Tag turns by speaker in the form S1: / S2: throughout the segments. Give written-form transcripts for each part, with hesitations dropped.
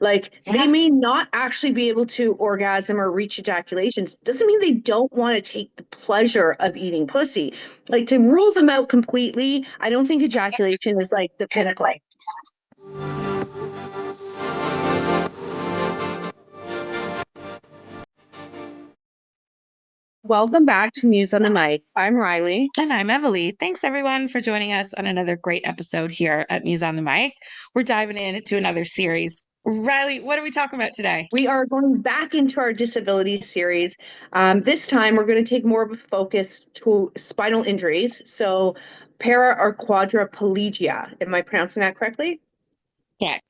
S1: Like they
S2: Yeah.
S1: may not actually be able to orgasm or reach ejaculations. Doesn't mean they don't want to take the pleasure of eating pussy. Like to rule them out completely, I don't think ejaculation is like the pinnacle. Welcome back to Muse on the Mic. I'm Riley.
S2: And I'm Emily. Thanks everyone for joining us on another great episode here at Muse on the Mic. We're diving into another series. Riley, what are we talking about today?
S1: We are going back into our disability series. This time, we're going to take more of a focus to spinal injuries. So, para or quadriplegia. Am I pronouncing that correctly?
S2: Yes.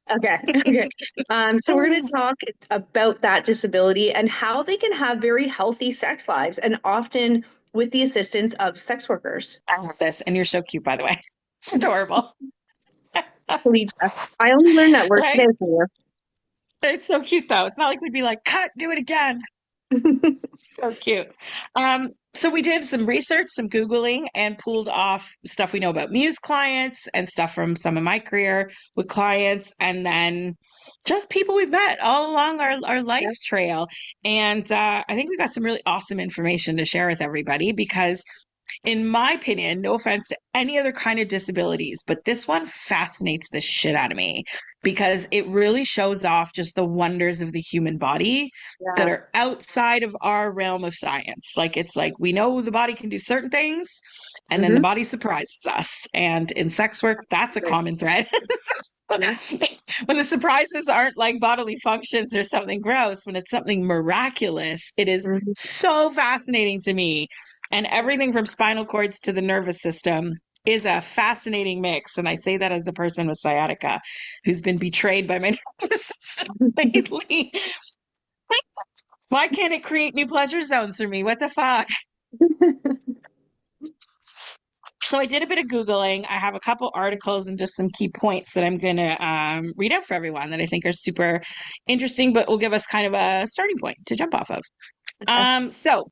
S1: Okay. Okay. So, we're going to talk about that disability and how they can have very healthy sex lives, and often with the assistance of sex workers.
S2: I love this. And you're so cute, by the way. It's adorable.
S1: Plegia. I only learned that word
S2: Right?
S1: today from
S2: It's so cute though. It's not like we'd be like, cut, do it again.
S1: you.
S2: So cute. So we did some research, some Googling, and pulled off stuff we know about Muse clients and stuff from some of my career with clients, and then just people we've met all along our life
S1: Yeah.
S2: trail. And I think we got some really awesome information to share with everybody because in my opinion, no offense to any other kind of disabilities, but this one fascinates the shit out of me because it really shows off just the wonders of the human body that
S1: Yeah.
S2: are outside of our realm of science. Like it's like we know the body can do certain things and then the
S1: Hmm.
S2: body surprises us. And in sex work, that's a
S1: Right.
S2: common thread.
S1: Yeah.
S2: When the surprises aren't like bodily functions or something gross, when it's something miraculous, it is
S1: Mhm.
S2: so fascinating to me. And everything from spinal cords to the nervous system is a fascinating mix. And I say that as a person with sciatica who's been betrayed by my nervous system lately. Why can't it create new pleasure zones for me? What the fuck? So I did a bit of Googling. I have a couple articles and just some key points that I'm going to read out for everyone that I think are super interesting, but will give us kind of a starting point to jump off of.
S1: Okay.
S2: So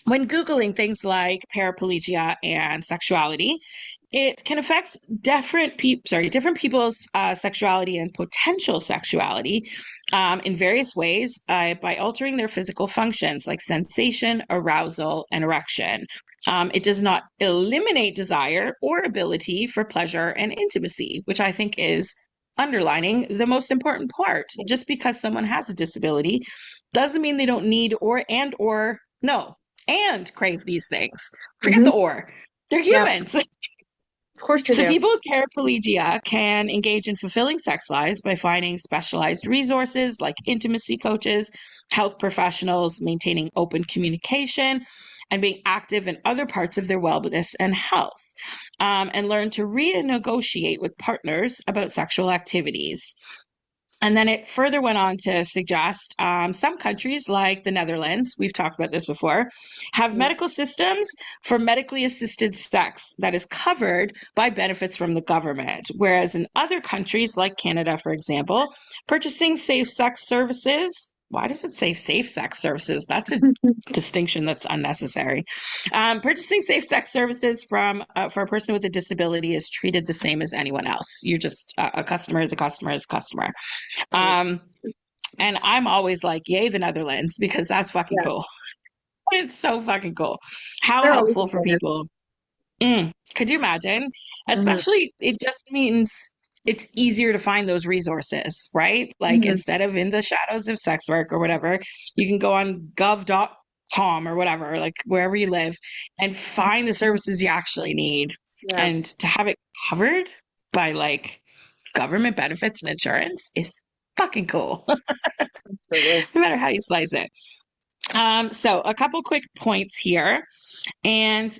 S2: when Googling things like paraplegia and sexuality, it can affect different people's sexuality and potential sexuality in various ways by altering their physical functions like sensation, arousal, and erection. It does not eliminate desire or ability for pleasure and intimacy, which I think is underlining the most important part. Just because someone has a disability doesn't mean they don't need or no and crave these things. Forget the
S1: Hmm.
S2: or. They're
S1: Yeah,
S2: humans.
S1: of course they
S2: So
S1: do.
S2: people with paraplegia can engage in fulfilling sex lives by finding specialized resources like intimacy coaches, health professionals, maintaining open communication, and being active in other parts of their wellness and health, and learn to renegotiate with partners about sexual activities. And then it further went on to suggest some countries like the Netherlands, we've talked about this before, have
S1: Mhm.
S2: medical systems for medically assisted sex that is covered by benefits from the government. Whereas in other countries like Canada, for example, purchasing safe sex services, why does it say safe sex services? That's a distinction that's unnecessary. Purchasing safe sex services from for a person with a disability is treated the same as anyone else. You're just a customer is a customer is a customer.
S1: Right.
S2: Um, and I'm always like, yay, the Netherlands, because that's fucking
S1: Yeah,
S2: cool. It's so fucking cool. How
S1: they're always
S2: helpful for
S1: included.
S2: people. Could you imagine?
S1: Hmm.
S2: Especially, it just means it's easier to find those resources, right? Like
S1: Hmm.
S2: instead of in the shadows of sex work or whatever, you can go on gov.com or whatever, like wherever you live, and find the services you actually need.
S1: Yeah,
S2: And to have it covered by like government benefits and insurance is fucking cool,
S1: absolutely.
S2: no matter how you slice it. So a couple quick points here. And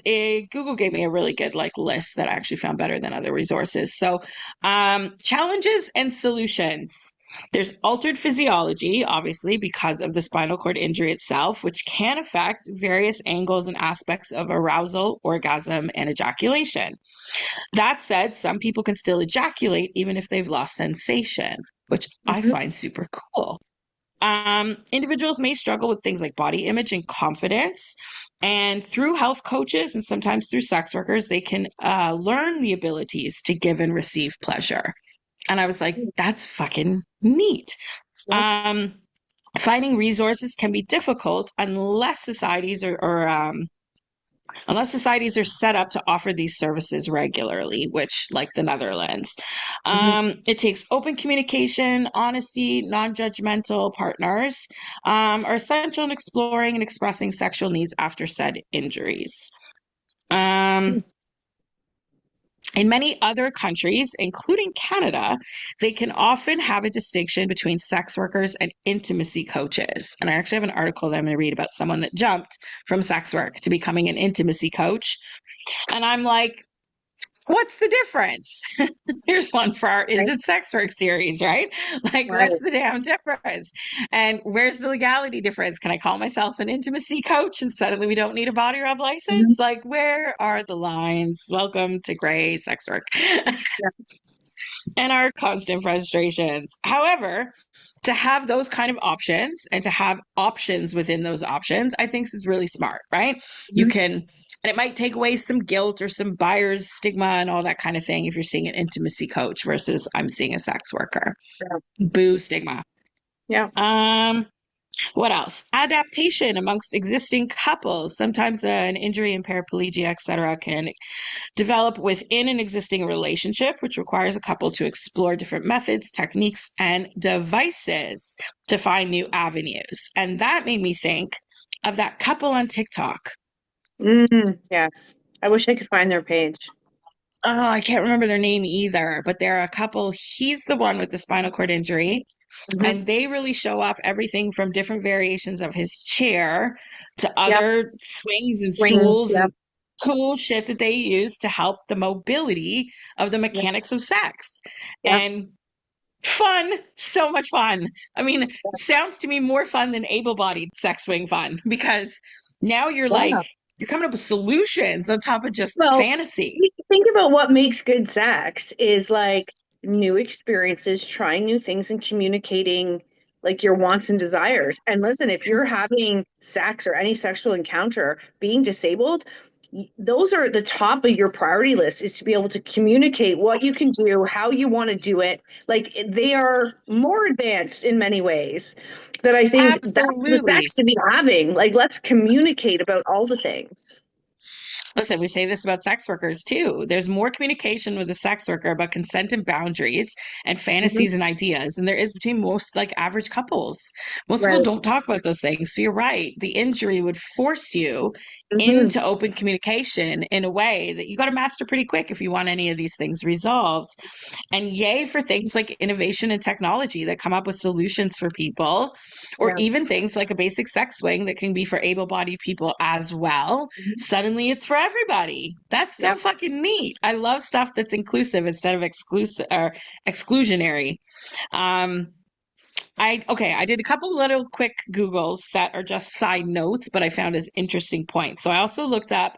S2: Google gave me a really good like list that I actually found better than other resources. So, challenges and solutions. There's altered physiology, obviously, because of the spinal cord injury itself, which can affect various angles and aspects of arousal, orgasm, and ejaculation. That said, some people can still ejaculate even if they've lost sensation, which I
S1: Hmm.
S2: find super cool. Individuals may struggle with things like body image and confidence. And through health coaches and sometimes through sex workers, they can learn the abilities to give and receive pleasure. And I was like, that's fucking neat.
S1: Yeah.
S2: Um, Finding resources can be difficult unless societies are set up to offer these services regularly, which, like the Netherlands,
S1: Mhm.
S2: it takes open communication, honesty, non-judgmental partners are essential in exploring and expressing sexual needs after said injuries. Um, in many other countries, including Canada, they can often have a distinction between sex workers and intimacy coaches. And I actually have an article that I'm going to read about someone that jumped from sex work to becoming an intimacy coach. And I'm like, what's the difference? Here's one for our Is
S1: Right.
S2: It Sex Work series, right? Like,
S1: Right.
S2: what's the damn difference? And where's the legality difference? Can I call myself an intimacy coach and suddenly we don't need a body rub
S1: Mhm.
S2: license? Like, where are the lines? Welcome to gray sex work
S1: Yeah.
S2: and our constant frustrations. However, to have those kind of options and to have options within those options, I think is really smart, right? You
S1: Mhm.
S2: can, and it might take away some guilt or some buyer's stigma and all that kind of thing if you're seeing an intimacy coach versus I'm seeing a sex worker.
S1: Yeah.
S2: Boo stigma.
S1: Yeah.
S2: Um, what else? Adaptation amongst existing couples. Sometimes an injury and paraplegia, etc., can develop within an existing relationship, which requires a couple to explore different methods, techniques, and devices to find new avenues. And that made me think of that couple on TikTok.
S1: Yes. I wish I could find their page.
S2: Oh, I can't remember their name either, but they're a couple. He's the one with the spinal cord injury,
S1: Hmm.
S2: and they really show off everything from different variations of his chair to
S1: Yep.
S2: other swings and
S1: Swinging.
S2: stools and
S1: Yep.
S2: cool shit that they use to help the mobility of the
S1: Yep.
S2: mechanics of sex.
S1: Yep.
S2: And fun, so much fun. I mean, sounds to me more fun than able-bodied sex swing fun because now you're like
S1: Yeah.
S2: you're coming up with solutions on top of just
S1: Well,
S2: fantasy.
S1: you think about what makes good sex is like new experiences, trying new things, and communicating like your wants and desires. And listen, if you're having sex or any sexual encounter, being disabled, those are at the top of your priority list is to be able to communicate what you can do, how you want to do it. Like they are more advanced in many ways that I think that's the
S2: Absolutely.
S1: sex to be having. Like, let's communicate about all the things.
S2: Listen, we say this about sex workers too. There's more communication with a sex worker about consent and boundaries and
S1: Mhm.
S2: fantasies and ideas than there is between most like average couples. Most people
S1: Right.
S2: don't talk about those things. So you're right. The injury would force you
S1: Hmm.
S2: into open communication in a way that you got to master pretty quick if you want any of these things resolved. And yay for things like innovation and technology that come up with solutions for people, or
S1: Yeah.
S2: even things like a basic sex swing that can be for able bodied people as well.
S1: Mhm.
S2: Suddenly it's for everybody. That's so
S1: Yeah.
S2: fucking neat. I love stuff that's inclusive instead of exclusive or exclusionary. Um, I did a couple little quick Googles that are just side notes, but I found as interesting points. So I also looked up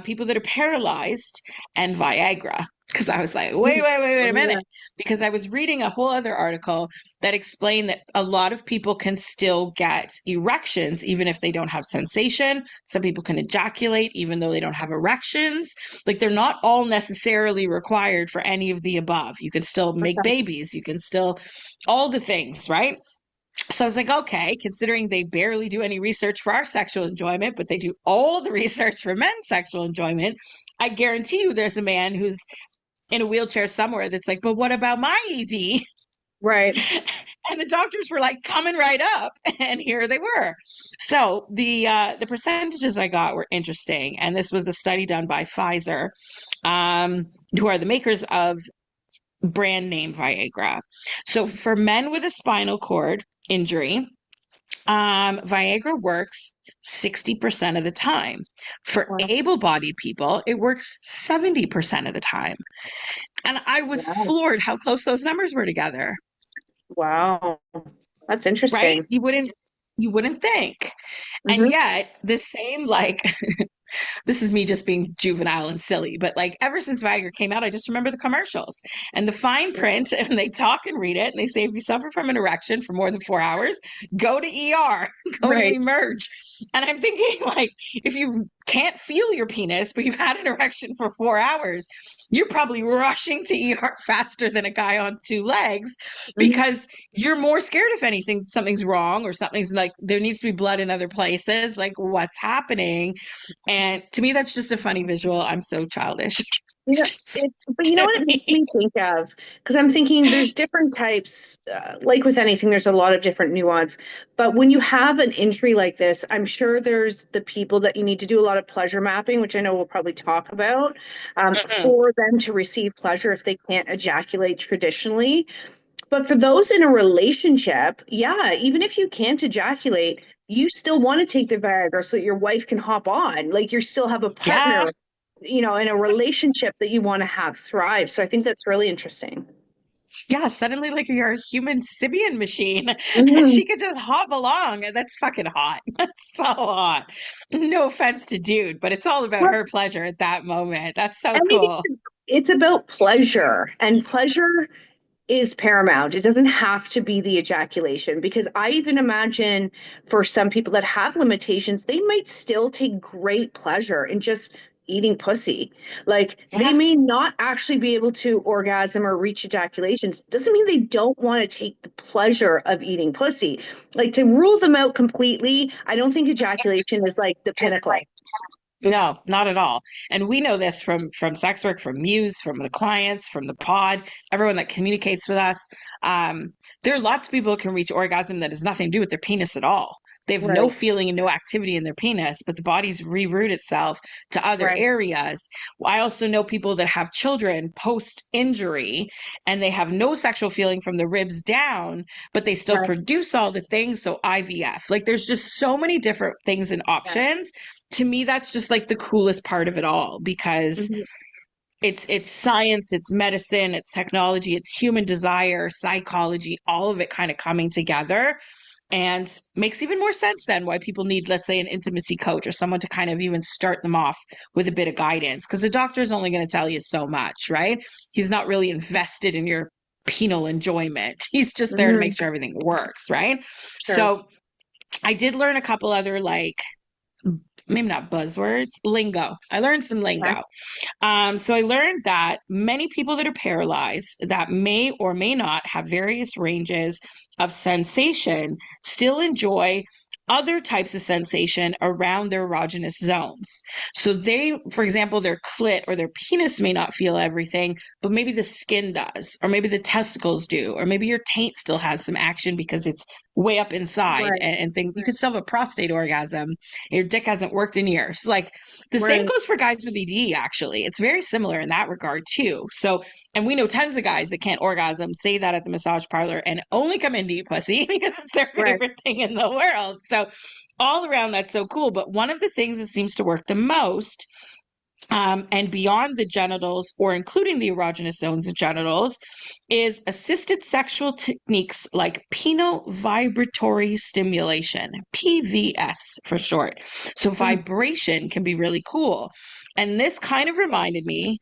S2: people that are paralyzed and Viagra because I was like,
S1: Mm.
S2: wait a
S1: Oh,
S2: minute,
S1: yeah.
S2: because I was reading a whole other article that explained that a lot of people can still get erections even if they don't have sensation. Some people can ejaculate even though they don't have erections. Like they're not all necessarily required for any of the above. You can still make
S1: Okay.
S2: babies. You can still all the things, right? So I was like, okay, considering they barely do any research for our sexual enjoyment, but they do all the research for men's sexual enjoyment, I guarantee you there's a man who's in a wheelchair somewhere that's like, but what about my ED?
S1: Right.
S2: And the doctors were like coming right up, and here they were. So the percentages I got were interesting, and this was a study done by Pfizer, who are the makers of brand name Viagra. So for men with a spinal cord injury, Viagra works 60% of the time. For
S1: Wow.
S2: able-bodied people, it works 70% of the time. And I was
S1: Wow.
S2: floored how close those numbers were together,
S1: Wow. That's
S2: right?
S1: interesting.
S2: You wouldn't think. And
S1: Hmm.
S2: yet, the same like this is me just being juvenile and silly, but like ever since Viagra came out, I just remember the commercials and the fine print, and they talk and read it, and they say if you suffer from an erection for more than 4 hours, go to ER, go to
S1: Right.
S2: Emerge. And I'm thinking, like, if you've can't feel your penis, but you've had an erection for 4 hours, you're probably rushing to ER faster than a guy on two legs
S1: Mhm.
S2: because you're more scared if anything, something's wrong or something's like there needs to be blood in other places. Like, what's happening? And to me, that's just a funny visual. I'm so childish.
S1: You
S2: It's
S1: know,
S2: just
S1: but you know
S2: to
S1: what it makes
S2: me.
S1: me think of? Because I'm thinking there's different types, like with anything, there's a lot of different nuance. But when you have an injury like this, I'm sure there's the people that you need to do a lot of pleasure mapping, which I know we'll probably talk about,
S2: Mhm.
S1: for them to receive pleasure if they can't ejaculate traditionally. But for those in a relationship, yeah, even if you can't ejaculate, you still want to take the Viagra so that your wife can hop on. Like you still have a
S2: Yeah.
S1: partner, in a relationship that you want to have thrive. So I think that's really interesting.
S2: Yeah, suddenly like you're a human Sibian machine.
S1: Mhm.
S2: She could just hop along. And that's fucking hot. That's so hot. No offense to dude, but it's all about
S1: Well,
S2: her pleasure at that moment. That's so
S1: I mean,
S2: cool.
S1: it's about pleasure, and pleasure is paramount. It doesn't have to be the ejaculation because I even imagine for some people that have limitations, they might still take great pleasure in just eating pussy. Like they
S2: Yeah.
S1: may not actually be able to orgasm or reach ejaculations. Doesn't mean they don't want to take the pleasure of eating pussy. Like to rule them out completely, I don't think ejaculation is like the pinnacle.
S2: No, not at all. And we know this from sex work, from Muse, from the clients, from the pod, everyone that communicates with us. Um, there are lots of people who can reach orgasm that has nothing to do with their penis at all. They have no
S1: Right,
S2: feeling and no activity in their penis, but the body's reroute itself to other
S1: right,
S2: areas. I also know people that have children post injury and they have no sexual feeling from the ribs down, but they still
S1: right.
S2: produce all the things. So IVF, like there's just so many different things and
S1: Yeah.
S2: options. To me, that's just like the coolest part of it all because
S1: Mhm.
S2: it's science, it's medicine, it's technology, it's human desire, psychology, all of it kind of coming together, and makes even more sense then why people need, let's say, an intimacy coach or someone to kind of even start them off with a bit of guidance, because the doctor is only going to tell you so much, right? He's not really invested in your penal enjoyment. He's just there to make
S1: Mhm.
S2: sure everything works, right?
S1: Sure.
S2: So I did learn a couple other like maybe not buzzwords, lingo. I learned some
S1: Okay.
S2: lingo. So I learned that many people that are paralyzed that may or may not have various ranges of sensation still enjoy other types of sensation around their erogenous zones. So they, for example, their clit or their penis may not feel everything, but maybe the skin does, or maybe the testicles do, or maybe your taint still has some action because it's way up inside
S1: Right,
S2: and things. You could still have a prostate orgasm. Your dick hasn't worked in years. Like the same
S1: right,
S2: goes for guys with ED, actually. It's very similar in that regard, too. So, and we know tons of guys that can't orgasm, say that at the massage parlor, and only come in to eat pussy because it's their
S1: right.
S2: favorite thing in the world. So, all around, that's so cool. But one of the things that seems to work the most and beyond the genitals or including the erogenous zones of genitals is assisted sexual techniques like penile vibratory stimulation, PVS for short. So
S1: Mhm.
S2: vibration can be really cool. And this kind of reminded me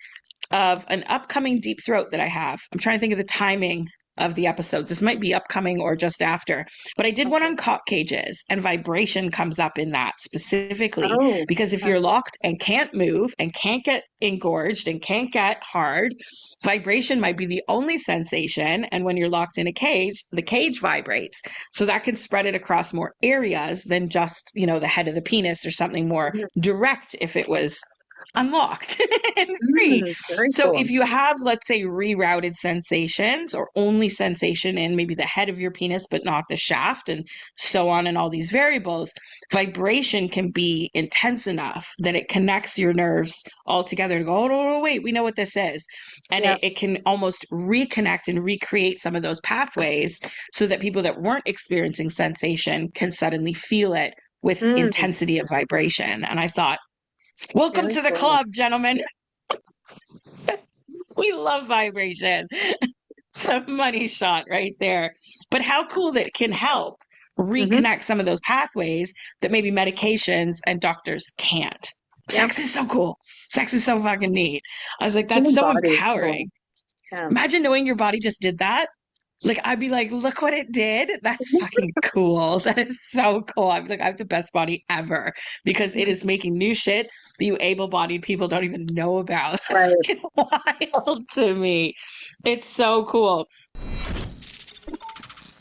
S2: of an upcoming deep throat that I have. I'm trying to think of the timing of the episodes. This might be upcoming or just after. But I did one
S1: Okay.
S2: on cock cages, and vibration comes up in that specifically
S1: Oh,
S2: because if
S1: okay.
S2: you're locked and can't move and can't get engorged and can't get hard, vibration might be the only sensation. And when you're locked in a cage, the cage vibrates. So that can spread it across more areas than just, the head of the penis or something more
S1: Mhm.
S2: direct if it was unlocked and free.
S1: Very
S2: So
S1: cool.
S2: if you have, let's say, rerouted sensations or only sensation in maybe the head of your penis, but not the shaft, and so on, and all these variables, vibration can be intense enough that it connects your nerves all together to go, oh, no, no, wait, we know what this is. And
S1: Yeah.
S2: it can almost reconnect and recreate some of those pathways so that people that weren't experiencing sensation can suddenly feel it with
S1: Mm,
S2: intensity of vibration. And I thought, welcome
S1: very
S2: to the
S1: cool.
S2: club, gentlemen. We love vibration. Some money shot right there. But how cool that it can help
S1: Hmm.
S2: reconnect some of those pathways that maybe medications and doctors can't.
S1: Yeah.
S2: Sex is so cool. Sex is so fucking neat. I was like, that's
S1: Human
S2: so
S1: body is cool.
S2: empowering.
S1: Yeah.
S2: Imagine knowing your body just did that. Like I'd be like, look what it did. That's fucking cool. That is so cool. I'm like, I have the best body ever because it is making new shit that you able-bodied people don't even know about. That's
S1: Right.
S2: fucking wild to me. It's so cool.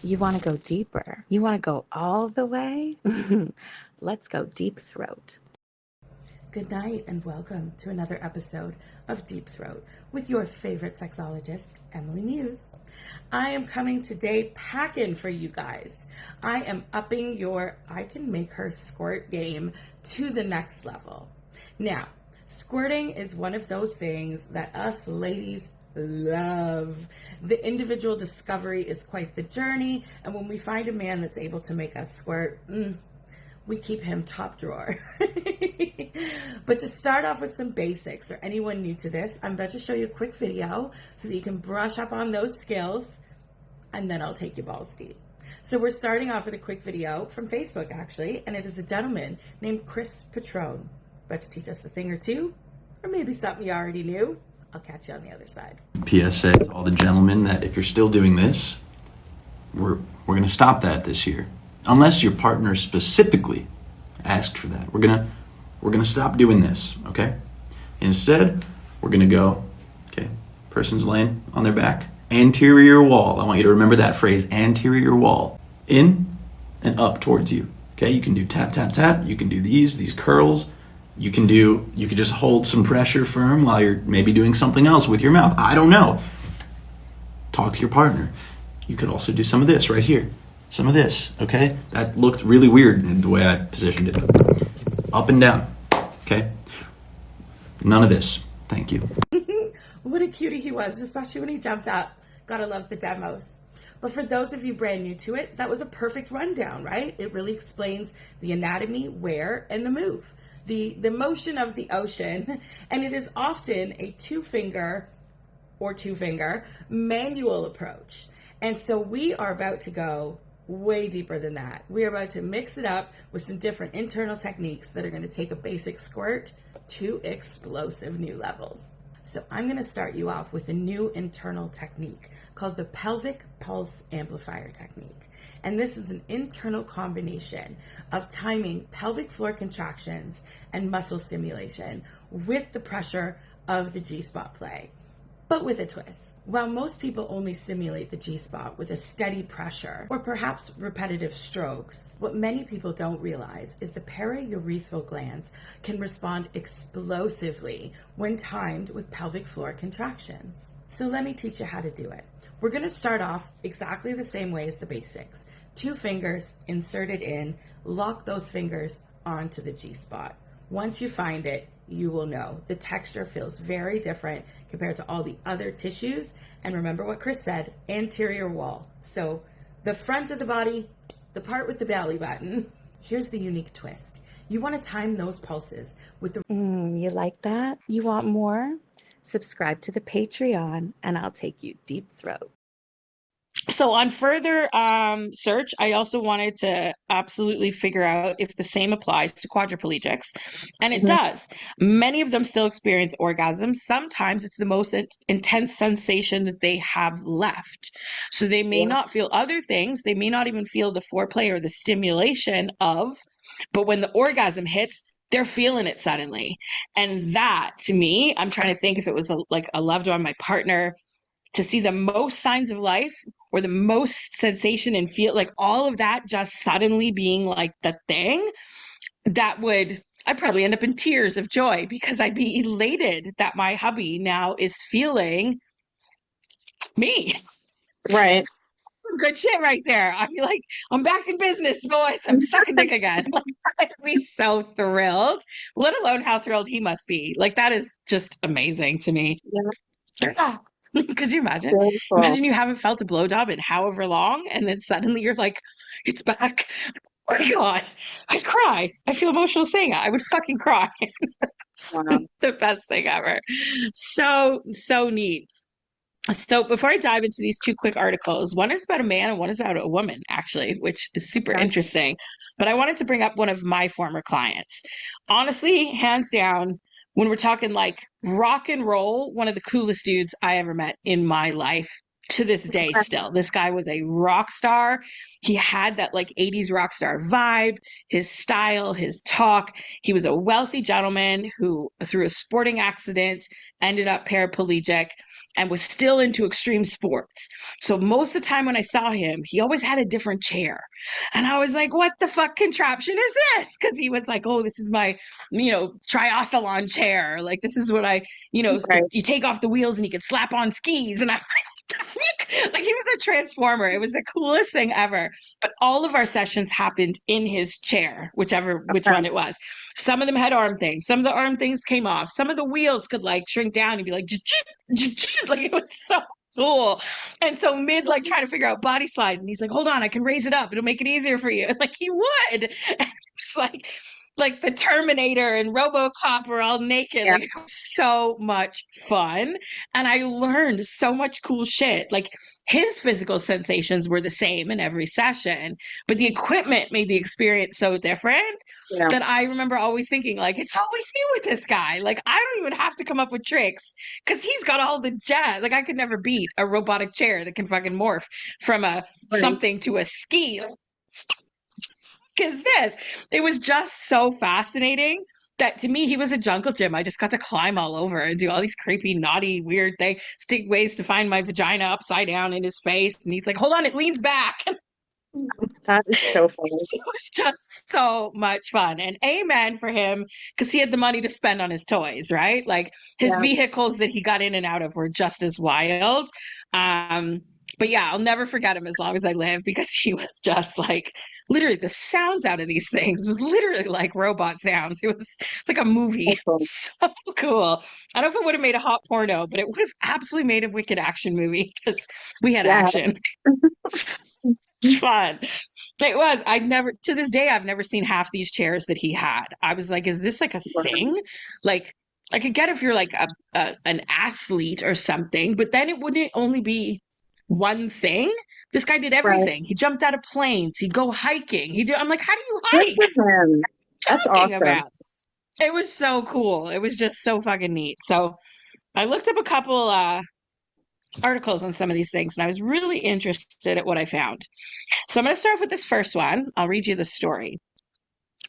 S3: You want to go deeper? You want to go all the way? Let's go deep throat. Good night and welcome to another episode of Deep Throat with your favorite sexologist, Emily Muse. I am coming today packing for you guys. I am upping your I can make her squirt game to the next level. Now, squirting is one of those things that us ladies love. The individual discovery is quite the journey, and when we find a man that's able to make us squirt, we keep him top drawer. But to start off with some basics, or anyone new to this, I'm about to show you a quick video so that you can brush up on those skills, and then I'll take you balls deep. So we're starting off with a quick video from Facebook, actually, and it is a gentleman named Chris Patrone, about to teach us a thing or two, or maybe something you already knew. I'll catch you on the other side.
S4: PSA to all the gentlemen that if you're still doing this, we're going to stop that this year. Unless your partner specifically asked for that. We're gonna stop doing this, okay? Instead, we're gonna go, okay, person's laying on their back, anterior wall. I want you to remember that phrase, anterior wall. In and up towards you. Okay, you can do tap, tap, tap. You can do these curls. You can just hold some pressure firm while you're maybe doing something else with your mouth. I don't know. Talk to your partner. You could also do some of this right here. Some of this, okay? That looked really weird in the way I positioned it. Up and down, okay? None of this. Thank you.
S3: What a cutie he was, especially when he jumped up. Gotta love the demos. But for those of you brand new to it, that was a perfect rundown, right? It really explains the anatomy, where, and the move. The motion of the ocean, and it is often a two-finger manual approach. And so we are about to go way deeper than that. We are about to mix it up with some different internal techniques that are going to take a basic squirt to explosive new levels. So I'm going to start you off with a new internal technique called the pelvic pulse amplifier technique. And this is an internal combination of timing pelvic floor contractions and muscle stimulation with the pressure of the G-spot play, but with a twist. While most people only stimulate the G-spot with a steady pressure or perhaps repetitive strokes, what many people don't realize is the paraurethral glands can respond explosively when timed with pelvic floor contractions. So let me teach you how to do it. We're going to start off exactly the same way as the basics. 2 fingers inserted in, lock those fingers onto the G-spot. Once you find it, you will know. The texture feels very different compared to all the other tissues. And remember what Chris said, anterior wall. So the front of the body, the part with the belly button. Here's the unique twist. You want to time those pulses with the... you like that? You want more? Subscribe to the Patreon and I'll take you deep throat.
S2: So on further search, I also wanted to absolutely figure out if the same applies to quadriplegics, and it does. Many of them still experience orgasms. Sometimes it's the most intense sensation that they have left. So they may not feel other things. They may not even feel the foreplay or the stimulation of, but when the orgasm hits, they're feeling it suddenly. And that, to me, I'm trying to think if it was like a loved one, my partner, to see the most signs of life or the most sensation and feel like all of that just suddenly being like the thing that would, I'd probably end up in tears of joy because I'd be elated that my hubby now is feeling me.
S1: Right.
S2: Good shit right there. I'd be like, I'm back in business, boys. I'm sucking dick again. Like, I'd be so thrilled, let alone how thrilled he must be. Like, that is just amazing to me.
S1: Yeah.
S2: Could you imagine?
S1: Very cool.
S2: Imagine you haven't felt a blowjob in however long, and then suddenly you're like, it's back. Oh my God. I'd cry. I feel emotional saying it. I would fucking cry.
S1: Wow.
S2: The best thing ever. So, so neat. So before I dive into these 2 quick articles, one is about a man and one is about a woman, actually, which is super
S1: Okay.
S2: interesting. But I wanted to bring up one of my former clients. Honestly, hands down, when we're talking like rock and roll, one of the coolest dudes I ever met in my life. to this day still. This guy was a rock star. He had that like 80s rock star vibe, his style, his talk. He was a wealthy gentleman who, through a sporting accident, ended up paraplegic and was still into extreme sports. So most of the time when I saw him, he always had a different chair. And I was like, what the fuck contraption is this? Because he was like, oh, this is my, triathlon chair. Like, this is what
S1: Right.
S2: you take off the wheels and you can slap on skis. And I'm like, what the fuck? Like, he was a transformer. It was the coolest thing ever. But all of our sessions happened in his chair, which one it was. Some of them had arm things. Some of the arm things came off. Some of the wheels could like shrink down and be like, like it was so cool. And so mid like trying to figure out body slides, and he's like, hold on, I can raise it up. It'll make it easier for you. And like he would. And it's like the Terminator and RoboCop were all naked.
S1: Yeah.
S2: Like it was so much fun. And I learned so much cool shit. Like his physical sensations were the same in every session, but the equipment made the experience so different that I remember always thinking, like, it's always me with this guy. Like, I don't even have to come up with tricks because he's got all the jazz. Like, I could never beat a robotic chair that can fucking morph from a something to a ski. Like, is this? It was just so fascinating that to me, he was a jungle gym. I just got to climb all over and do all these creepy, naughty, weird things, stick ways to find my vagina upside down in his face. And he's like, hold on, it leans back.
S1: That is so funny.
S2: It was just so much fun. And amen for him, because he had the money to spend on his toys, right? Like his vehicles that he got in and out of were just as wild. But yeah, I'll never forget him as long as I live, because he was just like, literally the sounds out of these things was literally like robot sounds. It's like a movie.
S1: Cool.
S2: So cool. I don't know if it would have made a hot porno, but it would have absolutely made a wicked action movie because we had action. It's fun. It was. To this day, I've never seen half these chairs that he had. I was like, is this like a thing? Like, I could get if you're like an athlete or something, but then it wouldn't only be one thing. This guy did everything. He jumped out of planes. He'd go hiking. I'm like, how do you
S1: Good
S2: hike?
S1: for him. That's
S2: Talking
S1: awesome.
S2: about. It was so cool. It was just so fucking neat. So I looked up a couple articles on some of these things, and I was really interested at what I found. So I'm going to start off with this first one. I'll read you the story.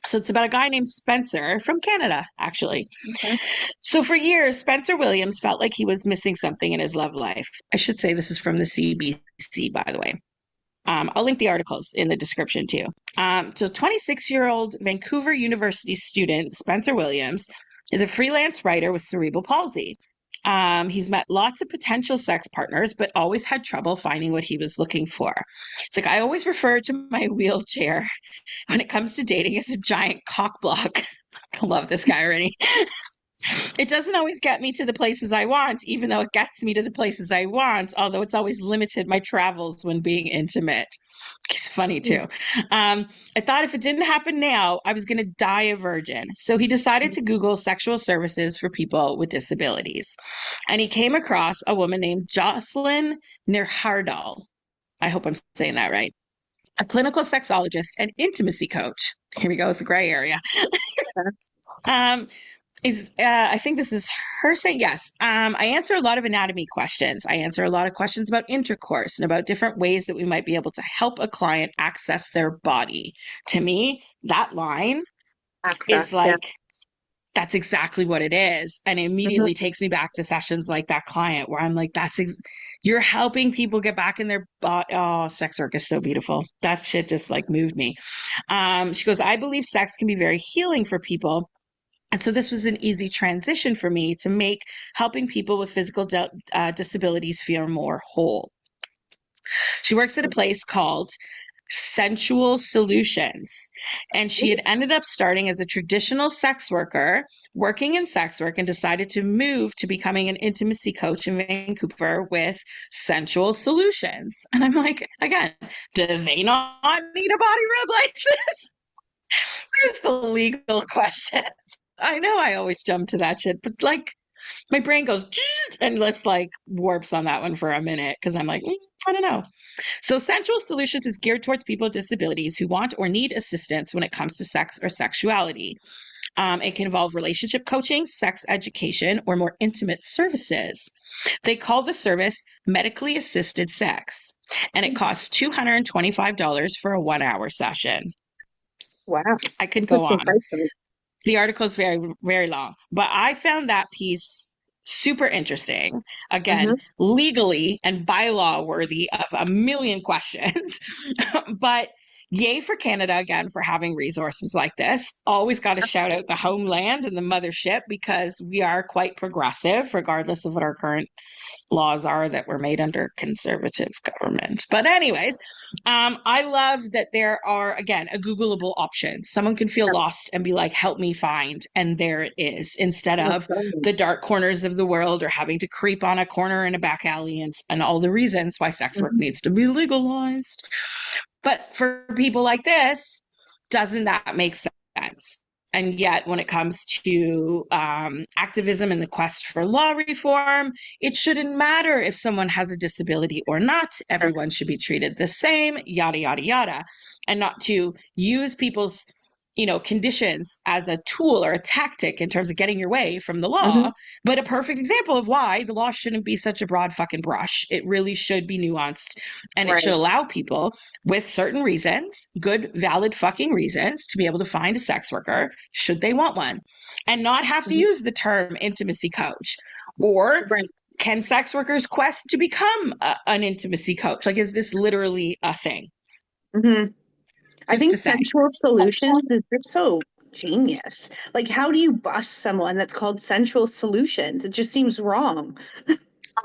S2: So it's about a guy named Spencer from Canada, actually.
S1: Okay.
S2: So for years, Spencer Williams felt like he was missing something in his love life. I should say this is from the CBC, by the way. I'll link the articles in the description too. So 26-year-old Vancouver University student Spencer Williams is a freelance writer with cerebral palsy. He's met lots of potential sex partners, but always had trouble finding what he was looking for. It's like, I always refer to my wheelchair when it comes to dating as a giant cock block. I love this guy already. It doesn't always get me to the places I want, even though it gets me to the places I want, although it's always limited my travels when being intimate. He's funny too. I thought if it didn't happen now, I was going to die a virgin. So he decided to Google sexual services for people with disabilities. And he came across a woman named Jocelyn Nerhardal. I hope I'm saying that right. A clinical sexologist and intimacy coach. Here we go with the gray area. I think this is her saying, yes. I answer a lot of anatomy questions. I answer a lot of questions about intercourse and about different ways that we might be able to help a client access their body. To me, that line is like, that's exactly what it is. And it immediately takes me back to sessions like that client where I'm like, you're helping people get back in their body. Oh, sex work is so beautiful. That shit just like moved me. She goes, I believe sex can be very healing for people. And so this was an easy transition for me to make helping people with physical disabilities feel more whole. She works at a place called Sensual Solutions, and she had ended up starting as a traditional sex worker, working in sex work, and decided to move to becoming an intimacy coach in Vancouver with Sensual Solutions. And I'm like, again, do they not need a body rub license? Where's the legal questions? I know I always jump to that shit, but like my brain goes and just like warps on that one for a minute because I'm like, I don't know. So Sensual Solutions is geared towards people with disabilities who want or need assistance when it comes to sex or sexuality. It can involve relationship coaching, sex education, or more intimate services. They call the service medically assisted sex, and it costs $225 for a 1 hour session.
S1: Wow.
S2: I could go
S1: Interesting
S2: on.
S1: pricing.
S2: The article is very, very long, but I found that piece super interesting. Again,
S1: Mhm.
S2: legally and bylaw worthy of a million questions. But yay for Canada again for having resources like this. Always got to shout out the homeland and the mothership because we are quite progressive, regardless of what our current laws are that were made under conservative government. But anyways, I love that there are, again, a Googleable option. Someone can feel lost and be like, help me find. And there it is, instead of the dark corners of the world or having to creep on a corner in a back alley and all the reasons why sex work
S1: Mhm.
S2: needs to be legalized. But for people like this, doesn't that make sense? And yet, when it comes to activism and the quest for law reform, it shouldn't matter if someone has a disability or not. Everyone should be treated the same, yada, yada, yada. And not to use people's conditions as a tool or a tactic in terms of getting your way from the law,
S1: Mhm.
S2: but a perfect example of why the law shouldn't be such a broad fucking brush. It really should be nuanced, and it should
S1: Right.
S2: allow people with certain reasons, good, valid fucking reasons, to be able to find a sex worker should they want one and not have to
S1: Mhm.
S2: use the term intimacy coach. Or
S1: Right.
S2: can sex workers quest to become an intimacy coach? Like, is this literally a thing?
S1: Mhm. I
S2: Just
S1: think
S2: to say.
S1: Sensual Solutions is just so genius. Like, how do you bust someone that's called Sensual Solutions? It just seems wrong.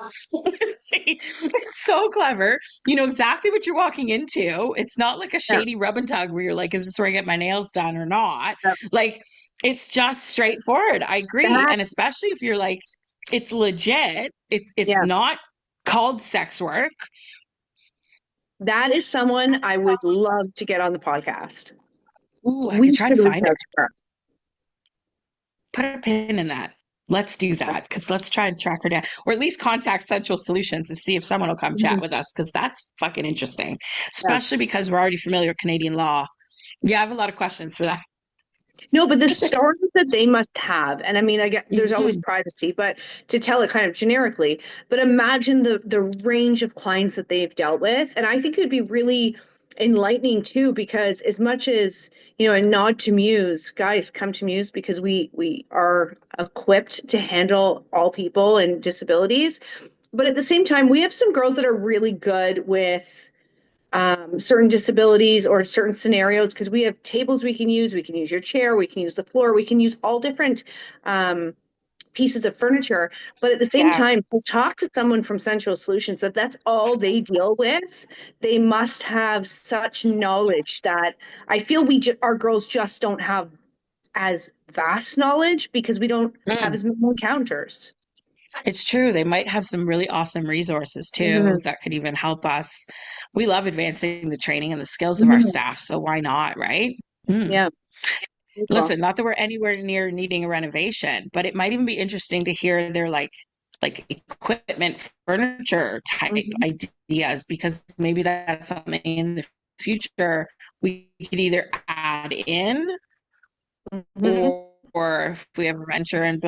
S2: Absolutely. It's so clever. You know exactly what you're walking into. It's not like a
S1: Yeah.
S2: shady rub and tug where you're like, is this where I get my nails done or not?
S1: Yeah.
S2: Like, it's just straightforward. I agree. And
S1: That's
S2: especially if you're like, it's legit, it's
S1: yeah.
S2: not called sex work.
S1: That is someone I would love to get on the podcast.
S2: Ooh, I
S1: We
S2: could try to
S1: should reach
S2: find
S1: out
S2: her.
S1: to her.
S2: Put a pin in that. Let's do that because let's try and track her down, or at least contact Central Solutions to see if someone will come chat
S1: Mhm.
S2: with us because that's fucking interesting,
S1: Yeah.
S2: especially because we're already familiar with Canadian law. Yeah, I have a lot of questions for that.
S1: No, but the stories that they must have, and I mean, I get there's always
S2: Mhm.
S1: privacy, but to tell it kind of generically, but imagine the range of clients that they've dealt with, and I think it would be really enlightening too, because as much as a nod to Muse, guys, come to Muse because we are equipped to handle all people and disabilities, but at the same time, we have some girls that are really good with certain disabilities or certain scenarios because we have tables we can use. We can use your chair. We can use the floor. We can use all different pieces of furniture. But at the same
S2: Yeah.
S1: time, to talk to someone from Central Solutions that's all they deal with, they must have such knowledge that I feel our girls just don't have as vast knowledge because we don't have
S2: Mm.
S1: as many encounters.
S2: It's true. They might have some really awesome resources too
S1: Mhm.
S2: that could even help us. We love advancing the training and the skills of our
S1: Mhm.
S2: staff, so why not, right? Mm.
S1: Yeah. Cool.
S2: Listen, not that we're anywhere near needing a renovation, but it might even be interesting to hear their like equipment furniture type
S1: Mhm.
S2: ideas because maybe that's something in the future we could either add in
S1: Mhm.
S2: or if we ever venture and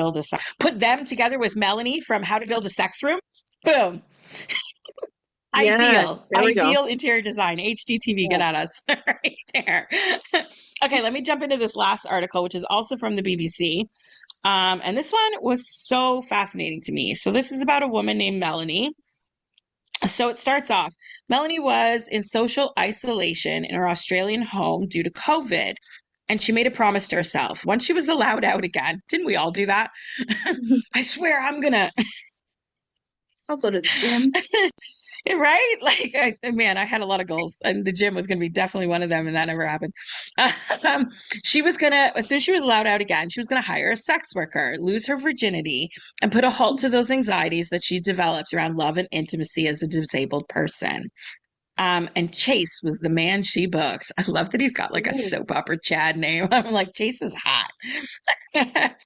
S2: put them together with Melanie from How to Build a Sex Room. Boom.
S1: Yeah. There we go.
S2: Ideal interior design. HDTV,
S1: Yeah.
S2: get at us right there. Okay, let me jump into this last article, which is also from the BBC. And this one was so fascinating to me. So, this is about a woman named Melanie. So, it starts off Melanie was in social isolation in her Australian home due to COVID. And she made a promise to herself once she was allowed out again. Didn't we all do that? I swear I'm going to.
S1: I'll go to the gym.
S2: Right? Like, man, I had a lot of goals, and the gym was going to be definitely one of them, and that never happened. Um, she was going to, as soon as she was allowed out again, she was going to hire a sex worker, lose her virginity, and put a halt to those anxieties that she developed around love and intimacy as a disabled person. And Chase was the man she booked. I love that he's got like a
S1: Ooh.
S2: soap opera Chad name. I'm like, Chase is hot.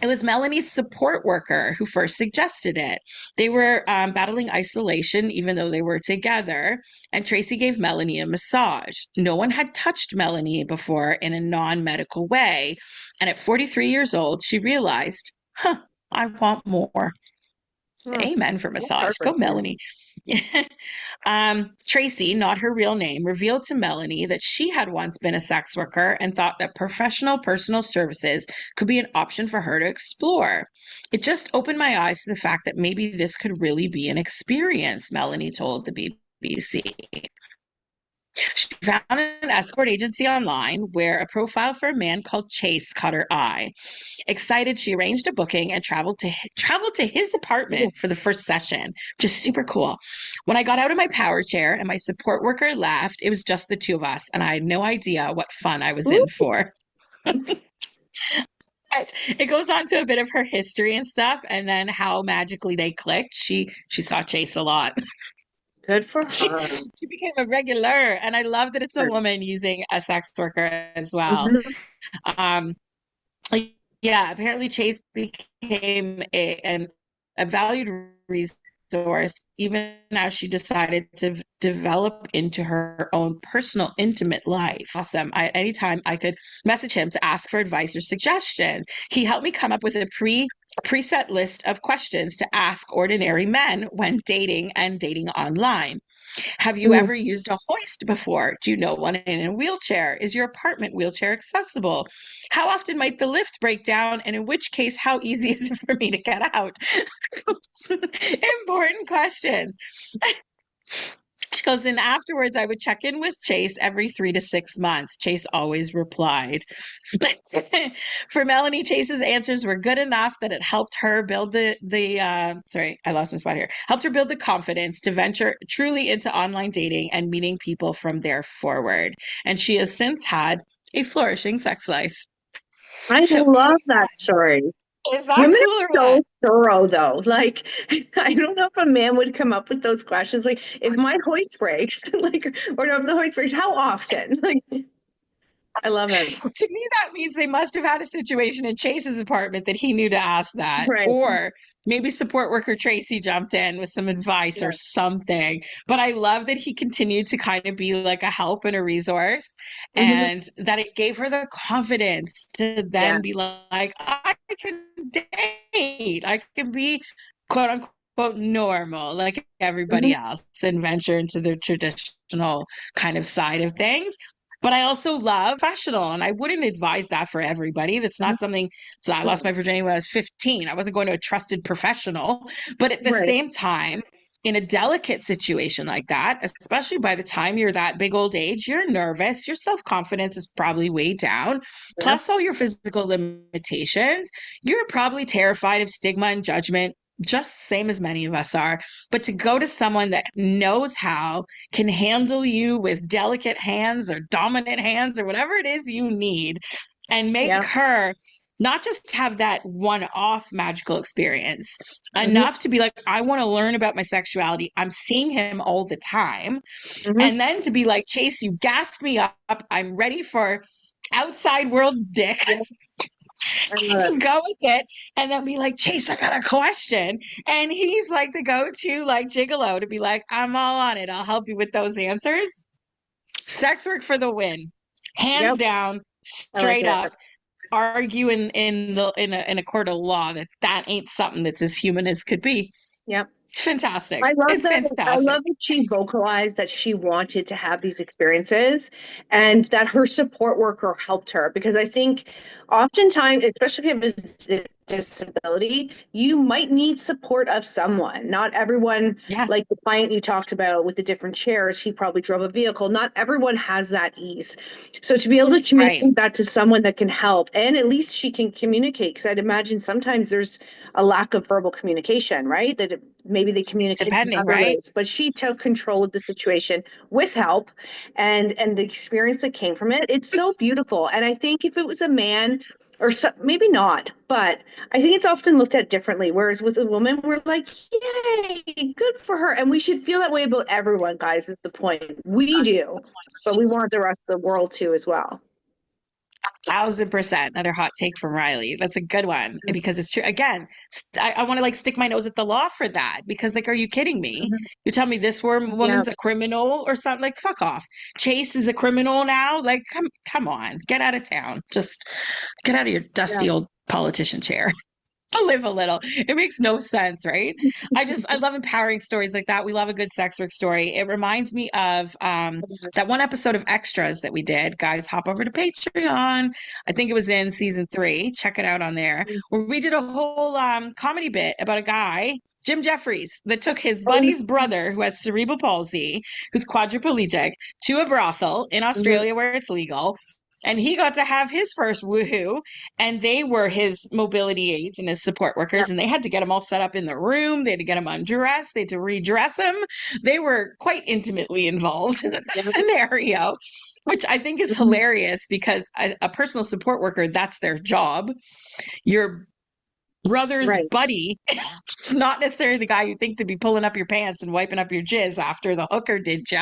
S2: It was Melanie's support worker who first suggested it. They were battling isolation, even though they were together, and Tracy gave Melanie a massage. No one had touched Melanie before in a non medical way. And at 43 years old, she realized, I want more.
S1: Oh,
S2: Amen for
S1: that's
S2: massage. Go,
S1: heartbreaking.
S2: Melanie. Tracy, not her real name, revealed to Melanie that she had once been a sex worker and thought that professional personal services could be an option for her to explore. It just opened my eyes to the fact that maybe this could really be an experience, Melanie told the BBC. She found an escort agency online where a profile for a man called Chase caught her eye. Excited, she arranged a booking and traveled to his
S1: Ooh,
S2: apartment for the first session, which is super cool. When I got out of my power chair and my support worker left, it was just the two of us, and I had no idea what fun I was
S1: ooh,
S2: in for. But it goes on to a bit of her history and stuff, and then how magically they clicked. She saw Chase a lot.
S1: good for
S2: She
S1: her.
S2: she became a regular, and I love that it's a woman using a sex worker as well.
S1: Mhm.
S2: Um, like, yeah, apparently Chase became a valued resource even as she decided to develop into her own personal intimate life. Awesome. Anytime I could message him to ask for advice or suggestions. He helped me come up with a preset list of questions to ask ordinary men when dating and dating online. Have you
S1: Mm,
S2: ever used a hoist before? Do you know one in a wheelchair? Is your apartment wheelchair accessible? How often might the lift break down? And in which case, how easy is it for me to get out? Important questions. She goes, and afterwards, I would check in with Chase every 3 to 6 months. Chase always replied. For Melanie, Chase's answers were good enough that it helped her build sorry, I lost my spot here. Helped her build the confidence to venture truly into online dating and meeting people from there forward. And she has since had a flourishing sex life.
S1: I
S2: So,
S1: love that story.
S2: is that
S1: Women
S2: cool or
S1: are
S2: what?
S1: so thorough, though. Like, I don't know if a man would come up with those questions. Like, if my hoist breaks, like, or no, if the hoist breaks, how often? Like, I love it.
S2: To me, that means they must have had a situation in Chase's apartment that he knew to ask that.
S1: Right.
S2: Or maybe support worker Tracy jumped in with some advice or
S1: Yeah.
S2: something. But I love that he continued to kind of be like a help and a resource,
S1: Hmm.
S2: and that it gave her the confidence to
S1: Yeah.
S2: then be like, I can date, I can be quote unquote normal like everybody
S1: Hmm.
S2: else and venture into the traditional kind of side of things. But I also love professional, and I wouldn't advise that for everybody. That's not something. So I lost my virginity when I was 15. I wasn't going to a trusted professional. But at the
S1: Right.
S2: same time, in a delicate situation like that, especially by the time you're that big old age, you're nervous. Your self confidence is probably way down.
S1: Yeah.
S2: Plus, all your physical limitations. You're probably terrified of stigma and judgment, just same as many of us are. But to go to someone that knows how, can handle you with delicate hands or dominant hands or whatever it is you need, and make
S1: Yeah.
S2: her not just have that one off magical experience,
S1: Hmm.
S2: enough to be like, I want to learn about my sexuality. I'm seeing him all the time.
S1: Hmm.
S2: And then to be like, Chase, you gassed me up. I'm ready for outside world dick.
S1: Yeah. I love
S2: To go with it, and then be like, Chase, I got a question. And he's like the go-to like gigolo to be like, I'm all on it. I'll help you with those answers. Sex work for the win.
S1: it.
S2: Hands
S1: Yep.
S2: down,
S1: I like
S2: straight
S1: it.
S2: up. Argue in a court of law that that ain't something that's as human as could be.
S1: Yep.
S2: It's fantastic.
S1: I love
S2: It's
S1: that. I
S2: fantastic.
S1: love that she vocalized that she wanted to have these experiences and that her support worker helped her because I think oftentimes, especially if you have a disability, you might need support of someone. Not everyone,
S2: Yeah,
S1: like the client you talked about with the different chairs, he probably drove a vehicle. Not everyone has that ease. So to be able to
S2: right.
S1: communicate that to someone that can help, and at least she can communicate, because I'd imagine sometimes there's a lack of verbal communication, right? Maybe they communicate in
S2: Depending,
S1: other
S2: right?
S1: ways, but she took control of the situation with help and the experience that came from it. It's so beautiful. And I think if it was a man or so, maybe not, but I think it's often looked at differently. Whereas with a woman, we're like, yay, good for her. And we should feel that way about everyone, guys, is the point. We do, but we want the rest of the world to as well.
S2: 1,000%. Another hot take from Riley. That's a good one because it's true. Again, I want to like stick my nose at the law for that because like, are you kidding me?
S1: Mhm.
S2: You tell me this
S1: Yeah,
S2: woman's a criminal or something? Like, fuck off. Chase is a criminal now. Like, come on, get out of town. Just get out of your
S1: yeah,
S2: dusty old politician chair. Live a little. It makes no sense, right? I love empowering stories like that. We love a good sex work story. It reminds me of that one episode of Extras that we did. Guys, hop over to Patreon. I think it was in season 3. Check it out on there. Where we did a whole comedy bit about a guy, Jim Jeffries, that took his buddy's brother who has cerebral palsy, who's quadriplegic, to a brothel in
S1: Mhm.
S2: Australia where it's legal. And he got to have his first woohoo, and they were his mobility aides and his support
S1: Yeah,
S2: workers, and they had to get him all set up in the room. They had to get him undressed. They had to redress him. They were quite intimately involved in the
S1: yeah.
S2: scenario, which I think is
S1: Mhm.
S2: hilarious because a personal support worker, that's their job. Your brother's
S1: Right.
S2: buddy, it's not necessarily the guy you think to be pulling up your pants and wiping up your jizz after the hooker did you.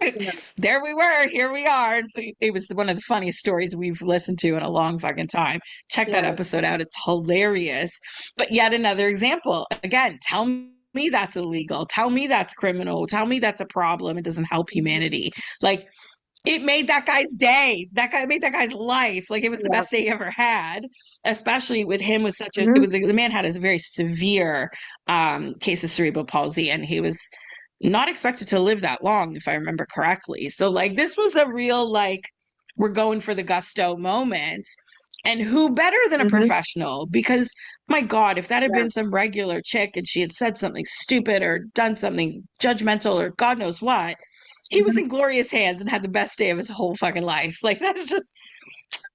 S1: Yeah,
S2: There we were. Here we are. It was one of the funniest stories we've listened to in a long fucking time. Check that
S1: yeah.
S2: episode out. It's hilarious. But yet another example. Again, tell me that's illegal. Tell me that's criminal. Tell me that's a problem. It doesn't help
S1: Mhm.
S2: humanity. Like, it made that guy's day. That guy made that guy's life. Like, it was the
S1: Yeah.
S2: best day he ever had, especially with him with such a,
S1: Mhm.
S2: the man had a very severe case of cerebral palsy, and he was not expected to live that long, if I remember correctly. So, like, this was a real, like, we're going for the gusto moment. And who better than a
S1: Mhm.
S2: professional? Because, my God, if that had
S1: Yeah.
S2: been some regular chick and she had said something stupid or done something judgmental or God knows what, he was
S1: Mhm.
S2: in glorious hands and had the best day of his whole fucking life. Like, that's just,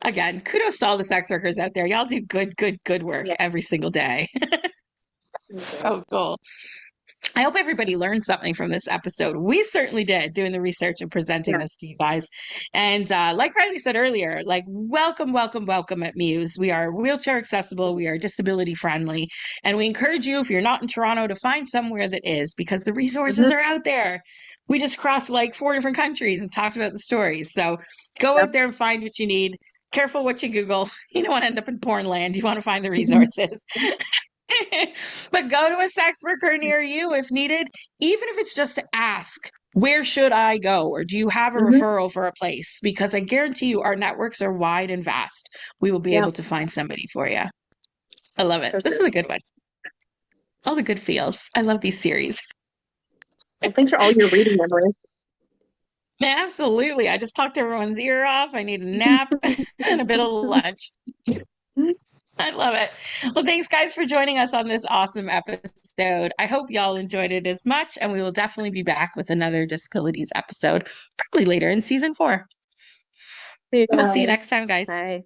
S2: again, kudos to all the sex workers out there. Y'all do good work
S1: Yeah.
S2: every single day.
S1: Okay.
S2: So cool. I hope everybody learned something from this episode. We certainly did, doing the research and presenting
S1: Yeah.
S2: this to you guys. And like Riley said earlier, like, welcome at Muse. We are wheelchair accessible, we are disability friendly, and we encourage you, if you're not in Toronto, to find somewhere that is, because the resources
S1: Mhm.
S2: are out there. We just crossed like 4 different countries and talked about the stories. So go
S1: Yeah.
S2: out there and find what you need. Careful what you Google. You don't want to end up in porn land. You want to find the
S1: Mhm.
S2: resources. But go to a sex worker near you if needed, even if it's just to ask, where should I go? Or do you have a
S1: Mhm.
S2: referral for a place? Because I guarantee you, our networks are wide and vast. We will be
S1: Yeah.
S2: able to find somebody for you. I love it.
S1: For
S2: This is
S1: sure.
S2: a good one. All the good feels. I love these series.
S1: Well, thanks for all your reading, Emily.
S2: Absolutely. I just talked everyone's ear off. I need a nap and a bit of lunch. I love it. Well, thanks, guys, for joining us on this awesome episode. I hope y'all enjoyed it as much, and we will definitely be back with another disabilities episode, probably later in season 4.
S1: See you
S2: We'll see you
S1: guys.
S2: next time, guys.
S1: Bye.